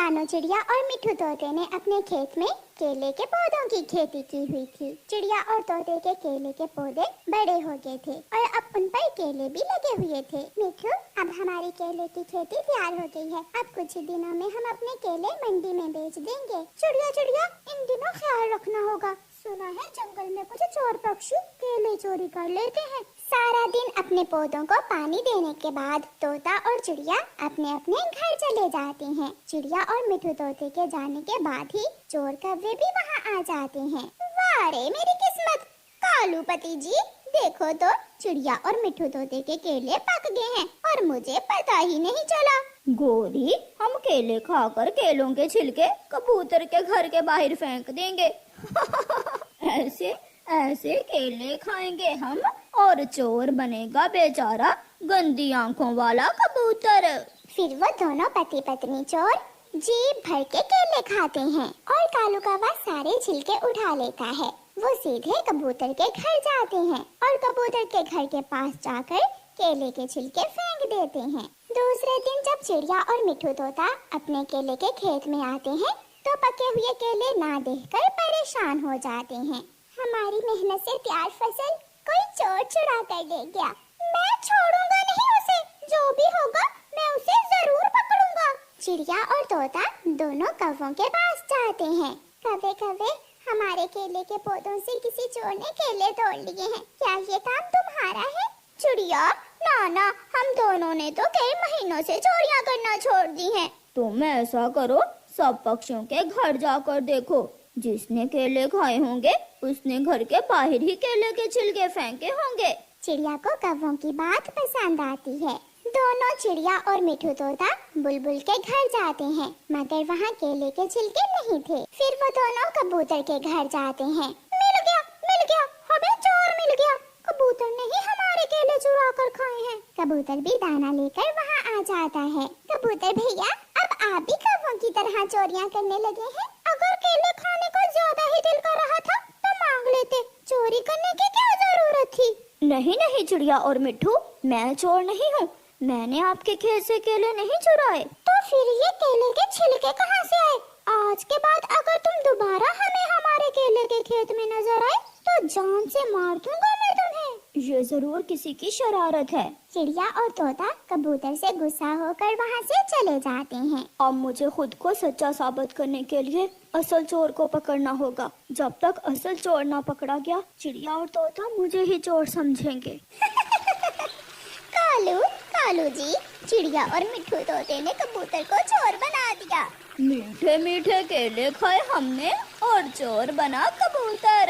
कानो चिड़िया और मिठू तोते ने अपने खेत में केले के पौधों की खेती की हुई थी। चिड़िया और तोते के केले के पौधे बड़े हो गए थे और अब उन पर केले भी लगे हुए थे। मिठू, अब हमारी केले की खेती तैयार हो गई है। अब कुछ ही दिनों में हम अपने केले मंडी में बेच देंगे। चिड़िया चिड़िया, इन दिनों ख्याल रखना होगा। सुना है जंगल में कुछ चोर पक्षी केले चोरी कर लेते हैं। सारा दिन अपने पौधों को पानी देने के बाद तोता और चिड़िया अपने अपने घर चले जाते हैं। चिड़िया और मिठू तोते के जाने के बाद ही चोर कौवे भी वहाँ आ जाते हैं। वाह रे मेरी किस्मत! कालू पति जी, देखो तो चिड़िया और मिठू तोते के केले पक गए हैं और मुझे पता ही नहीं चला। गोरी, हम केले खाकर केलों के छिलके कबूतर के घर के बाहर फेंक देंगे। ऐसे ऐसे केले खाएंगे हम और चोर बनेगा बेचारा गंदी आंखों वाला कबूतर। फिर वो दोनों पति पत्नी चोर जी भर के केले खाते हैं और कालू कौवा सारे छिलके उठा लेता है। वो सीधे कबूतर के घर जाते हैं और कबूतर के घर के पास जाकर केले के छिलके फेंक देते हैं। दूसरे दिन जब चिड़िया और मिठू तोता अपने केले के खेत में आते हैं तो पके हुए केले ना देखकर परेशान हो जाते हैं। हमारी मेहनत से तैयार फसल कोई चोर चुरा कर ले गया। मैं छोड़ूंगा नहीं उसे, जो भी होगा मैं उसे जरूर पकड़ूंगा। चिड़िया और तोता दोनों कौवों के पास जाते हैं। कौवे कौवे, हमारे केले के पौधों से किसी चोर ने केले तोड़ लिए हैं। क्या ये काम तुम्हारा है? चिड़िया, ना, हम दोनों ने तो कई महीनों से चोरियां करना छोड़ दी हैं। तुम ऐसा करो, सब पक्षियों के घर जाकर देखो। जिसने केले खाए होंगे उसने घर के बाहर ही केले के छिलके फेंके होंगे। चिड़िया को कौवों की बात पसंद आती है। दोनों चिड़िया और मिठू तोता बुलबुल के घर जाते हैं, मगर वहाँ केले के छिलके नहीं थे। फिर वो दोनों कबूतर के घर जाते हैं। मिल गया, हमें चोर मिल गया। कबूतर ने ही हमारे केले चुरा कर खाए हैं। कबूतर भी दाना लेकर वहाँ आ जाता है। कबूतर भैया, अब आप भी कौवों की तरह चोरियां करने लगे हैं। अगर केले खाने को ज्यादा ही दिल कर रहा था तो मांग लेते, चोरी करने की क्या जरूरत थी? नहीं चिड़िया और मिठू, मैं चोर नहीं हूँ। मैंने आपके खेत से केले नहीं चुराए। तो फिर ये केले के छिलके कहाँ से आए? आज के बाद अगर तुम दोबारा हमें हमारे केले के खेत में नजर आए तो जान से मार दूंगा मैं तुम्हें। ये जरूर किसी की शरारत है। चिड़िया और तोता कबूतर से गुस्सा होकर वहाँ से चले जाते हैं। अब मुझे खुद को सच्चा साबित करने के लिए असल चोर को पकड़ना होगा। जब तक असल चोर ना पकड़ा गया, चिड़िया और तोता मुझे ही चोर समझेंगे। कालू जी, चिड़िया और मिठू तोते ने कबूतर को चोर बना दिया। मीठे मीठे केले खाए हमने और चोर बना कबूतर।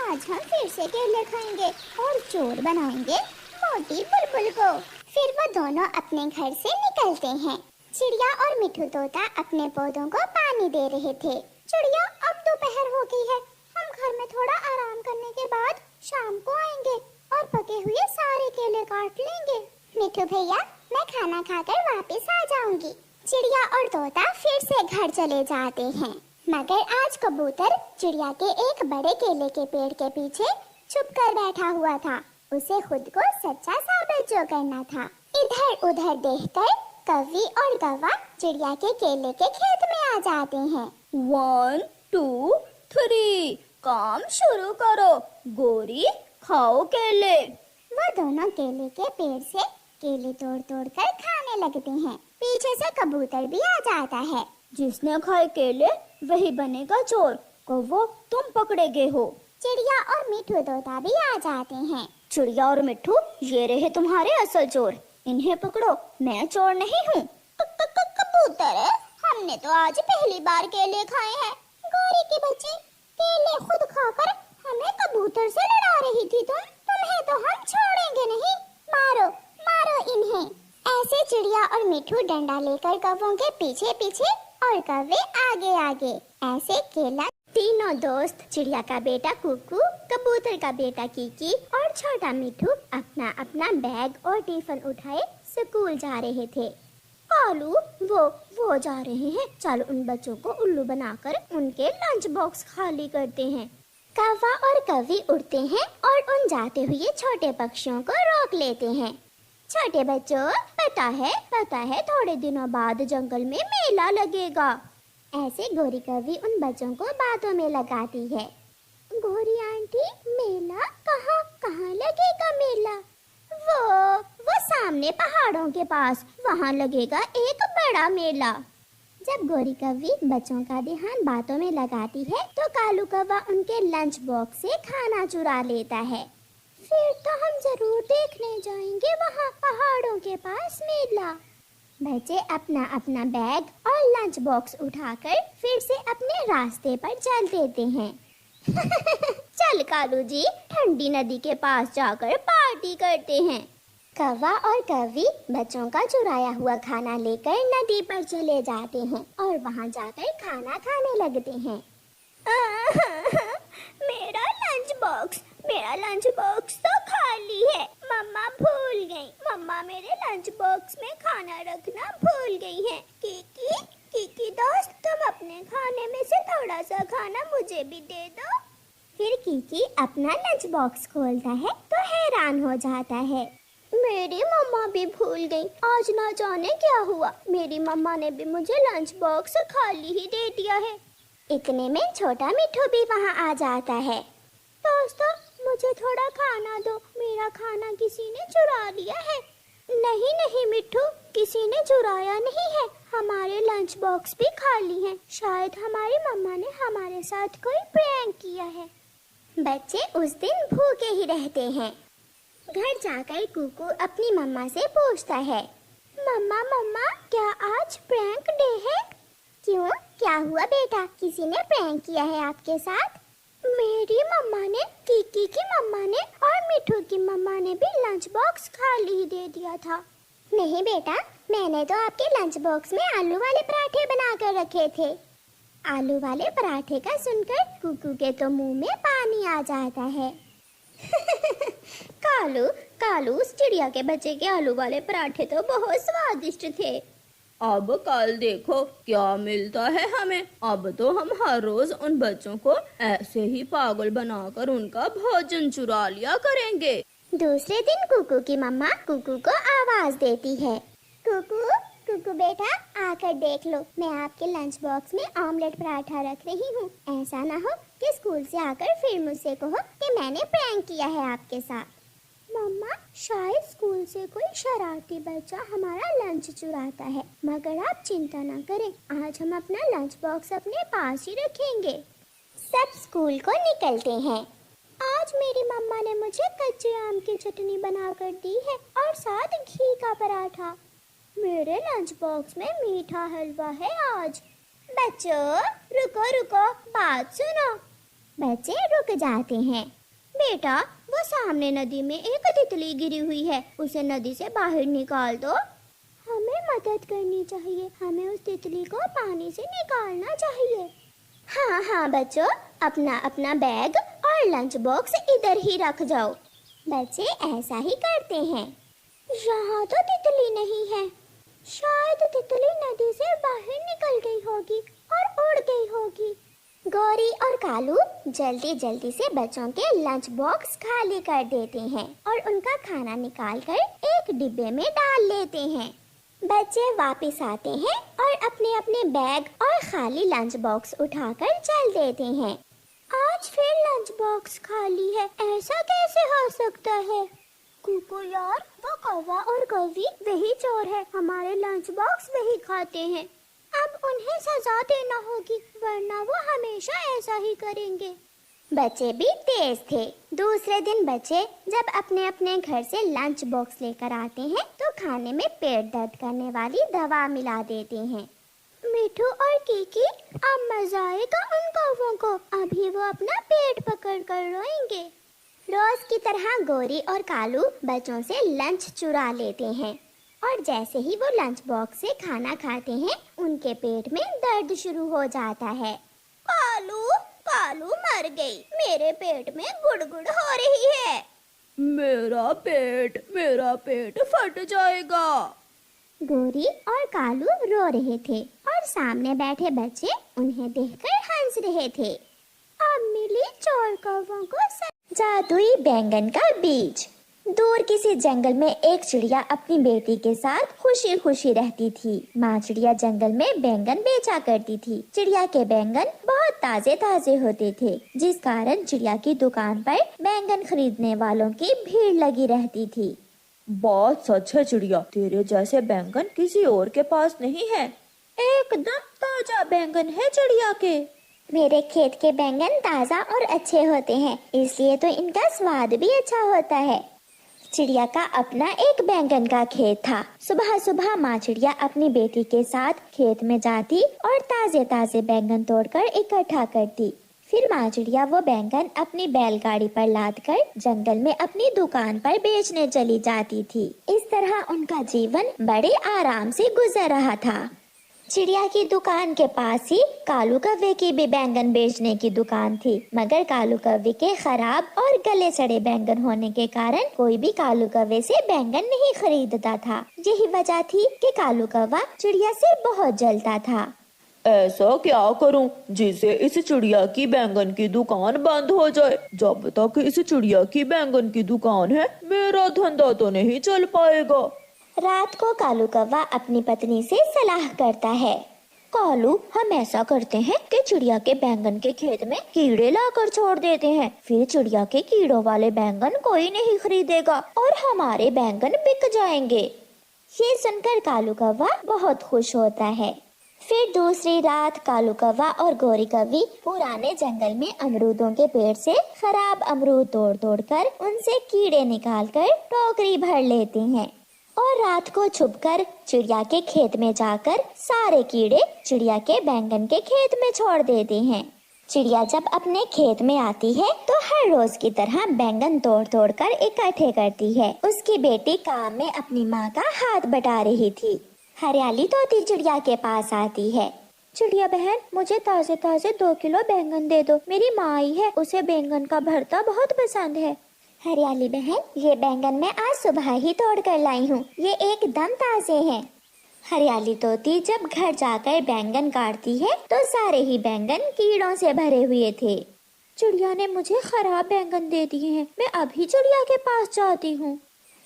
आज हम फिर से केले खाएंगे और चोर बनाएंगे मोटी बुलबुल को। फिर वो दोनों अपने घर से निकलते हैं। चिड़िया और मिठू तोता अपने पौधों को पानी दे रहे थे। चिड़िया, अब दोपहर हो गई है, हम घर में थोड़ा आराम करने के बाद शाम को आएंगे और पके हुए सारे केले काट लेंगे। मिठू भैया, मैं खाना खाकर वापस आ जाऊंगी। चिड़िया और तोता फिर से घर चले जाते हैं, मगर आज कबूतर चिड़िया के एक बड़े केले के पेड़ के पीछे छुप कर बैठा हुआ था। उसे खुद को सच्चा साबित जो करना था। इधर उधर देखकर कौवी और कौवा चिड़िया के केले के खेत में आ जाते हैं। 1 2 3 काम शुरू करो। गोरी, खाओ केले। वो दोनों केले के पेड़ से केले तोड़ तोड़ कर खाने लगते हैं। पीछे से कबूतर भी आ जाता है। जिसने खाए केले वही बनेगा चोर। कौवो, तुम पकड़े गए हो। चिड़िया और मिठू तोता भी आ जाते हैं। चिड़िया और मिठू, ये रहे तुम्हारे असल चोर। इन्हें पकड़ो, मैं चोर नहीं हूँ। कबूतर, हमने तो आज पहली बार केले खाए हैं। गौरी के बच्चे, केले खुद खाकर हमें कबूतर से लड़ा रही थी तुम। तुम्हें तो हम छोड़ेंगे नहीं। मारो इन्हें। ऐसे चिड़िया और मिठू डंडा लेकर कौवों के पीछे पीछे और कौवे आगे आगे। ऐसे केला तीनों दोस्त, चिड़िया का बेटा कुकू, कबूतर का बेटा कीकी और छोटा मिठू अपना अपना बैग और टिफिन उठाए स्कूल जा रहे थे। कालू, वो जा रहे हैं। चल उन बच्चों को उल्लू बनाकर उनके लंच बॉक्स खाली करते हैं। कौवा और कौवी उड़ते हैं और उन जाते हुए छोटे पक्षियों को रोक लेते हैं। छोटे बच्चों, पता है थोड़े दिनों बाद जंगल में मेला लगेगा। ऐसे गोरी कौवी उन बच्चों को बातों में लगाती है। गोरी आंटी, मेला कहाँ कहाँ लगेगा मेला? वो सामने पहाड़ों के पास, वहाँ लगेगा एक बड़ा मेला। जब गोरी कौवी बच्चों का ध्यान बातों में लगाती है तो कालू कौवा उनके लंच बॉक्स से खाना चुरा लेता है। फिर तो हम जरूर देखने जाएंगे वहाँ पहाड़ों के पास मेला। बच्चे अपना अपना बैग और लंच बॉक्स उठाकर फिर से अपने रास्ते पर चल देते हैं। चल कालू जी, ठंडी नदी के पास जाकर पार्टी करते हैं। कौवा और कौवी बच्चों का चुराया हुआ खाना लेकर नदी पर चले जाते हैं और वहाँ जाकर खाना खाने लगते हैं। मेरा लंच बॉक्स तो खाली है। मम्मा भूल गई। मम्मा मेरे लंच बॉक्स में खाना रखना भूल गई है। कीकी दोस्त, तुम अपने खाने में से थोड़ा सा खाना मुझे भी दे दो। फिर कीकी अपना लंच बॉक्स खोलता है तो हैरान हो जाता है। मेरी मम्मा भी भूल गई। आज ना जाने क्या हुआ, मेरी मम्मा ने भी मुझे लंच बॉक्स खाली ही दे दिया है। इतने में छोटा मिट्ठू भी वहाँ आ जाता है। दोस्तों, मुझे थोड़ा खाना दो, मेरा खाना किसी ने चुरा लिया है। नहीं मिट्ठू, किसी ने चुराया नहीं है, हमारे लंच बॉक्स भी खाली हैं। शायद हमारी मम्मा ने हमारे साथ कोई प्रैंक किया है। बच्चे उस दिन भूखे ही रहते हैं। घर जाकर कुकू अपनी मम्मा से पूछता है, मम्मा क्या आज प्रैंक डे है? क्यों, क्या हुआ बेटा, किसी ने प्रैंक किया है आपके साथ? मेरी मम्मा ने, कीकी की मम्मा ने और मिठू की मम्मा ने भी लंच बॉक्स खाली ही दे दिया था। नहीं बेटा, मैंने तो आपके लंच बॉक्स में आलू वाले पराठे बना कर रखे थे। आलू वाले पराठे का सुनकर कुकू के तो मुंह में पानी आ जाता है। कालू, उस चिड़िया के बच्चे के आलू वाले पराठे तो बहुत स्वादिष्ट थे। अब कल देखो क्या मिलता है हमें। अब तो हम हर रोज उन बच्चों को ऐसे ही पागल बनाकर उनका भोजन चुरा लिया करेंगे। दूसरे दिन कुकू की मम्मा कुकू को आवाज देती है, कुकू बेटा, आकर देख लो, मैं आपके लंच बॉक्स में ऑमलेट पराठा रख रही हूँ। ऐसा ना हो कि स्कूल से आकर फिर मुझसे कहो कि मैंने प्रैंक किया है आपके साथ। मम्मा, शायद स्कूल से कोई शरारती बच्चा हमारा लंच चुराता है, मगर आप चिंता ना करें, आज हम अपना लंच बॉक्स अपने पास ही रखेंगे। सब स्कूल को निकलते हैं। आज मेरी मम्मा ने मुझे कच्चे आम की चटनी बनाकर दी है और साथ घी का पराठा। मेरे लंच बॉक्स में मीठा हलवा है आज। बच्चों, रुको, बात सुनो। बच्चे रुक जाते हैं। बेटा, वो सामने नदी में एक तितली गिरी हुई है, उसे नदी से बाहर निकाल दो। हमें मदद करनी चाहिए, हमें उस तितली को पानी से निकालना चाहिए। हाँ बच्चों, अपना अपना बैग और लंच बॉक्स इधर ही रख जाओ। बच्चे ऐसा ही करते हैं। यहाँ तो तितली नहीं है, शायद तितली नदी से बाहर निकल गई होगी और उड़ गई होगी। गौरी और कालू जल्दी से बच्चों के लंच बॉक्स खाली कर देते हैं और उनका खाना निकालकर एक डिब्बे में डाल लेते हैं। बच्चे वापस आते हैं और अपने अपने बैग और खाली लंच बॉक्स उठाकर चल देते हैं। आज फिर लंच बॉक्स खाली है, ऐसा कैसे हो सकता है? कुकू यार, वो कौवा और कौवी वही चोर है, हमारे लंच बॉक्स वही खाते हैं। अब उन्हें सजा देना होगी, वरना वो हमेशा ऐसा ही करेंगे। बच्चे भी तेज थे। दूसरे दिन बच्चे जब अपने अपने घर से लंच बॉक्स लेकर आते हैं तो खाने में पेट दर्द करने वाली दवा मिला देते हैं। मिठू और कीकी, अब मजा आएगा उन कौवों को, अभी वो अपना पेट पकड़ कर रोएंगे। रोज की तरह गौरी और कालू बच्चों से लंच चुरा लेते हैं और जैसे ही वो लंच बॉक्स से खाना खाते हैं उनके पेट में दर्द शुरू हो जाता है। कालू मर गई, मेरे पेट में गुड़गुड़ हो रही है। मेरा पेट फट जाएगा। गौरी और कालू रो रहे थे और सामने बैठे बच्चे उन्हें देखकर हंस रहे थे। अब मिली चोर कौवों को जादुई बैंगन का बीज। दूर किसी जंगल में एक चिड़िया अपनी बेटी के साथ खुशी खुशी रहती थी। माँ चिड़िया जंगल में बैंगन बेचा करती थी। चिड़िया के बैंगन बहुत ताजे ताजे होते थे, जिस कारण चिड़िया की दुकान पर बैंगन खरीदने वालों की भीड़ लगी रहती थी। बात सच है चिड़िया, तेरे जैसे बैंगन किसी और के पास नहीं है। एकदम ताजा बैंगन है चिड़िया के। मेरे खेत के बैंगन ताजा और अच्छे होते हैं, इसलिए तो इनका स्वाद भी अच्छा होता है। चिड़िया का अपना एक बैंगन का खेत था। सुबह सुबह माँ चिड़िया अपनी बेटी के साथ खेत में जाती और ताजे ताजे बैंगन तोड़कर इकट्ठा करती। फिर माँ चिड़िया वो बैंगन अपनी बैलगाड़ी पर लादकर जंगल में अपनी दुकान पर बेचने चली जाती थी। इस तरह उनका जीवन बड़े आराम से गुजर रहा था। चिड़िया की दुकान के पास ही कालू कौवे की भी बैंगन बेचने की दुकान थी, मगर कालू कौवे के खराब और गले सड़े बैंगन होने के कारण कोई भी कालू कौवे से बैंगन नहीं खरीदता था। यही वजह थी कि कालू कौवा चिड़िया से बहुत जलता था। ऐसा क्या करूं जिससे इस चिड़िया की बैंगन की दुकान बंद हो जाए। जब तक इस चिड़िया की बैंगन की दुकान है, मेरा धंधा तो नहीं चल पाएगा। रात को कालू कौवा अपनी पत्नी से सलाह करता है। कालू, हम ऐसा करते हैं कि चिड़िया के बैंगन के खेत में कीड़े लाकर छोड़ देते हैं। फिर चिड़िया के कीड़ों वाले बैंगन कोई नहीं खरीदेगा और हमारे बैंगन बिक जाएंगे। ये सुनकर कालू कौवा बहुत खुश होता है। फिर दूसरी रात कालू कौवा और गोरी कौवी पुराने जंगल में अमरूदों के पेड़ से खराब अमरूद तोड़ तोड़ कर उनसे कीड़े निकालकर टोकरी भर लेते हैं और रात को छुपकर चिड़िया के खेत में जाकर सारे कीड़े चिड़िया के बैंगन के खेत में छोड़ देते हैं। चिड़िया जब अपने खेत में आती है तो हर रोज की तरह बैंगन तोड़ तोड़ कर इकट्ठे करती है। उसकी बेटी काम में अपनी माँ का हाथ बटा रही थी। हरियाली तोती चिड़िया के पास आती है। चिड़िया बहन, मुझे ताजे ताजे 2 किलो बैंगन दे दो। मेरी माँ आई है, उसे बैंगन का भरता बहुत पसंद है। हरियाली बहन, ये बैंगन मैं आज सुबह ही तोड़ कर लाई हूँ, ये एकदम ताजे हैं। हरियाली तोती जब घर जाकर बैंगन काटती है तो सारे ही बैंगन कीड़ों से भरे हुए थे। चिड़िया ने मुझे खराब बैंगन दे दिए हैं, मैं अभी चिड़िया के पास जाती हूँ।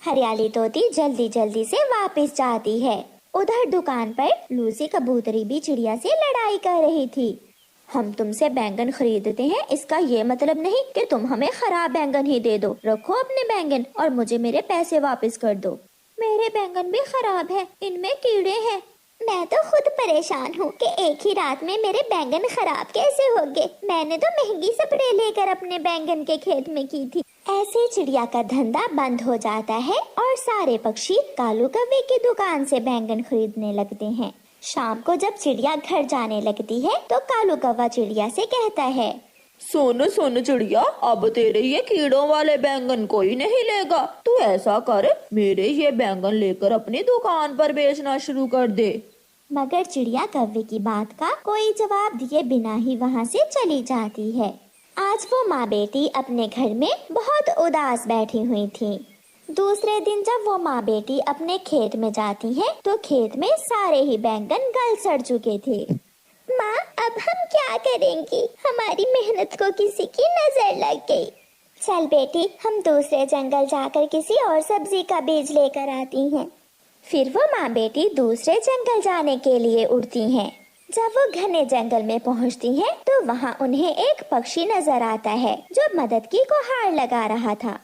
हरियाली तोती जल्दी जल्दी से वापस जाती है। उधर दुकान पर लूसी कबूतरी भी चिड़िया से लड़ाई कर रही थी। हम तुमसे बैंगन खरीदते हैं, इसका ये मतलब नहीं कि तुम हमें खराब बैंगन ही दे दो। रखो अपने बैंगन और मुझे मेरे पैसे वापस कर दो। मेरे बैंगन भी खराब है, इनमें कीड़े हैं। मैं तो खुद परेशान हूँ कि एक ही रात में मेरे बैंगन खराब कैसे हो गए। मैंने तो महंगी स्प्रे लेकर अपने बैंगन के खेत में की थी। ऐसे चिड़िया का धंधा बंद हो जाता है और सारे पक्षी कालू कौवे की दुकान से बैंगन खरीदने लगते हैं। शाम को जब चिड़िया घर जाने लगती है तो कालू कौवा चिड़िया से कहता है, सुन सुन चिड़िया, अब तेरे ये कीड़ों वाले बैंगन कोई नहीं लेगा। तू ऐसा कर, मेरे ये बैंगन लेकर अपनी दुकान पर बेचना शुरू कर दे। मगर चिड़िया कौवे की बात का कोई जवाब दिए बिना ही वहाँ से चली जाती है। आज वो माँ बेटी अपने घर में बहुत उदास बैठी हुई थी। दूसरे दिन जब वो माँ बेटी अपने खेत में जाती हैं, तो खेत में सारे ही बैंगन गल सड़ चुके थे। माँ, अब हम क्या करेंगी? हमारी मेहनत को किसी की नजर लग गई। चल बेटी, हम दूसरे जंगल जाकर किसी और सब्जी का बीज लेकर आती हैं। फिर वो माँ बेटी दूसरे जंगल जाने के लिए उड़ती हैं। जब वो घने जंगल में पहुँचती हैं, तो वहाँ उन्हें एक पक्षी नजर आता है जो मदद की गुहार लगा रहा था।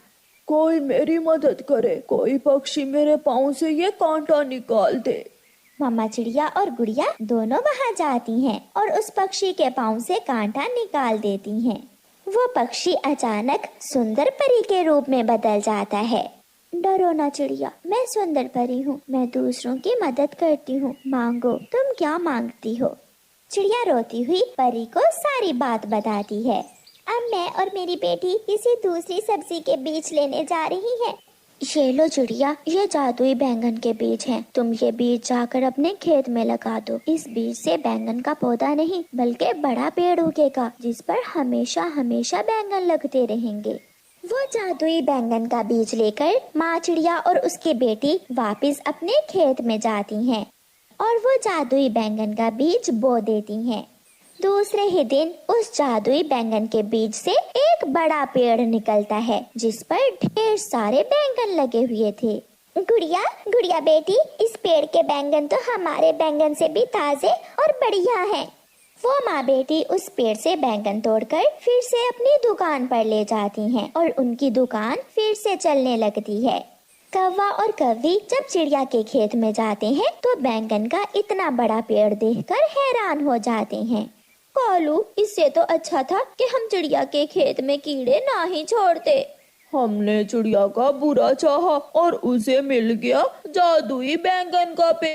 कोई मेरी मदद करे, कोई पक्षी मेरे पाँव से ये कांटा निकाल दे। मम्मा चिड़िया और गुड़िया दोनों वहाँ जाती हैं और उस पक्षी के पाँव से कांटा निकाल देती हैं। वो पक्षी अचानक सुंदर परी के रूप में बदल जाता है। डरो ना चिड़िया, मैं सुंदर परी हूँ, मैं दूसरों की मदद करती हूँ। मांगो, तुम क्या मांगती हो? चिड़िया रोती हुई परी को सारी बात बताती है। अब मैं और मेरी बेटी किसी दूसरी सब्जी के बीज लेने जा रही हैं। ये लो चिड़िया, ये जादुई बैंगन के बीज हैं। तुम ये बीज जाकर अपने खेत में लगा दो। इस बीज से बैंगन का पौधा नहीं बल्कि बड़ा पेड़ उगेगा, जिस पर हमेशा हमेशा बैंगन लगते रहेंगे। वो जादुई बैंगन का बीज लेकर माँ चिड़िया और उसकी बेटी वापस अपने खेत में जाती हैं और वो जादुई बैंगन का बीज बो देती हैं। दूसरे ही दिन उस जादुई बैंगन के बीज से एक बड़ा पेड़ निकलता है जिस पर ढेर सारे बैंगन लगे हुए थे। गुड़िया गुड़िया बेटी, इस पेड़ के बैंगन तो हमारे बैंगन से भी ताजे और बढ़िया हैं। वो माँ बेटी उस पेड़ से बैंगन तोड़कर फिर से अपनी दुकान पर ले जाती हैं और उनकी दुकान फिर से चलने लगती है। कौवा और कव्वी जब चिड़िया के खेत में जाते हैं तो बैंगन का इतना बड़ा पेड़ देखकर हैरान हो जाते हैं। कालू, इससे तो अच्छा था कि हम चिड़िया के खेत में कीड़े ना ही छोड़ते। हमने चिड़िया का बुरा चाहा और उसे मिल गया जादुई बैंगन का पेड़।